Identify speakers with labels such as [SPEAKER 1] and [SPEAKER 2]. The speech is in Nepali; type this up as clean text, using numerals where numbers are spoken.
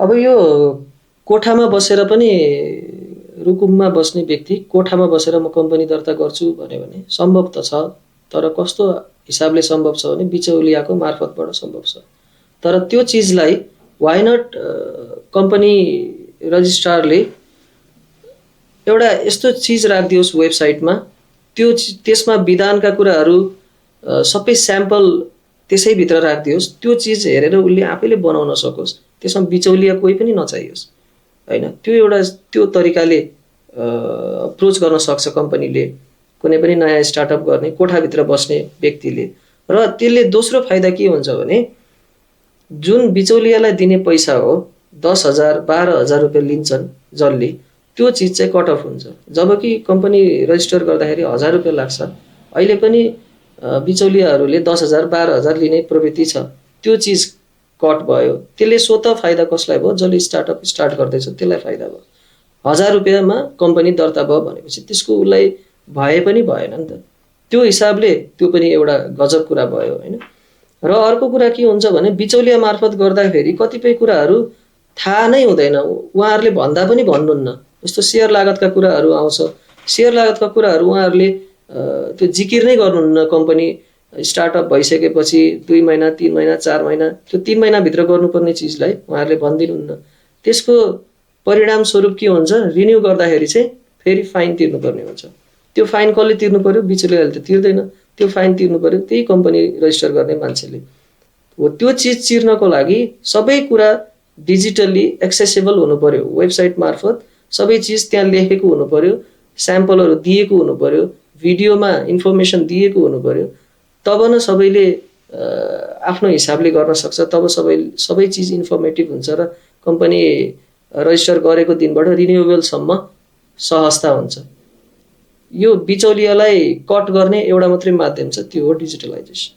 [SPEAKER 1] अब यो कोठामा बसेर पनि रुकुममा बस्ने व्यक्ति कोठामा बसेर म कम्पनी दर्ता गर्छु भन्यो भने सम्भव त छ, तर कस्तो हिसाबले सम्भव छ भने बिचौलियाको मार्फतबाट सम्भव छ। तर त्यो चिजलाई वाइ नट कम्पनी रजिस्ट्रारले एउटा यस्तो चिज राखिदियोस् वेबसाइटमा, त्यसमा विधानका कुराहरू सबै स्याम्पल त्यसैभित्र राखिदियोस्, त्यो चिज हेरेर उसले आफैले बनाउन सकोस्, त्यसमा बिचौलिया कोही पनि नचाहियोस् हैन। त्यो एउटा त्यो तरिकाले अप्रोच गर्न सक्छ कम्पनीले, कुनै पनि नयाँ स्टार्टअप गर्ने कोठाभित्र बस्ने व्यक्तिले। र त्यसले दोस्रो फाइदा के हुन्छ भने जुन बिचौलियालाई दिने पैसा हो 10,000 12,000 रुपियाँ लिन्छन् जसले, त्यो चिज चाहिँ कट अफ हुन्छ। जबकि कम्पनी रजिस्टर गर्दाखेरि 1,000 रुपियाँ लाग्छ, अहिले पनि बिचौलियाहरूले 10,000 12,000 लिने प्रवृत्ति छ। त्यो चिज कट भयो। त्यसले स्वत फाइदा कसलाई भयो? जसले स्टार्टअप स्टार्ट गर्दैछ त्यसलाई फाइदा भयो। 1,000 रुपियाँमा कम्पनी दर्ता भयो भनेपछि त्यसको उसलाई भए पनि भएन नि त। त्यो हिसाबले त्यो पनि एउटा गजब कुरा भयो हैन। र अर्को कुरा के हुन्छ भने बिचौलिया मार्फत गर्दाखेरि कतिपय कुराहरू थाहा नै हुँदैन, उहाँहरूले भन्दा पनि भन्नुहुन्न। जस्तो शेयर लागतका कुराहरू आउँछ, शेयर लागतका कुराहरू उहाँहरूले त्यो जिकिर नै गर्नुहुन्न। कम्पनी स्टार्टअप भइसकेपछि 2 महिना 3 महिना 4 महिना त्यो 3 महिनाभित्र गर्नुपर्ने चिजलाई उहाँहरूले भनिदिनुहुन्न। त्यसको परिणाम स्वरूप के हुन्छ? रिन्यू गर्दाखेरि चाहिँ फेरि फाइन तिर्नुपर्ने हुन्छ। त्यो फाइन कसले तिर्नु पर्यो? बिचौलियाले त तिर्दैन, त्यो फाइन तिर्नु पर्यो त्यही कम्पनी रजिस्टर गर्ने मान्छेले हो। त्यो चिज चिर्नको लागि सबै कुरा डिजिटल्ली एक्सेसिबल हुनु पर्यो। वेबसाइट मार्फत सबै चिज त्यहाँ लेखेको हुनु पर्यो, स्याम्पलहरू दिएको हुनु पर्यो, भिडियोमा इन्फर्मेसन दिएको हुनु पर्यो। तब न सबैले आफ्नो हिसाबले गर्न सक्छ, तब सबै चिज इन्फर्मेटिभ हुन्छ र कम्पनी रजिस्टर गरेको दिनबाट रिन्युएबलसम्म सहजता हुन्छ। यो बिचौलियालाई कट गर्ने एउटा मात्रै माध्यम छ, त्यो हो डिजिटलाइजेसन।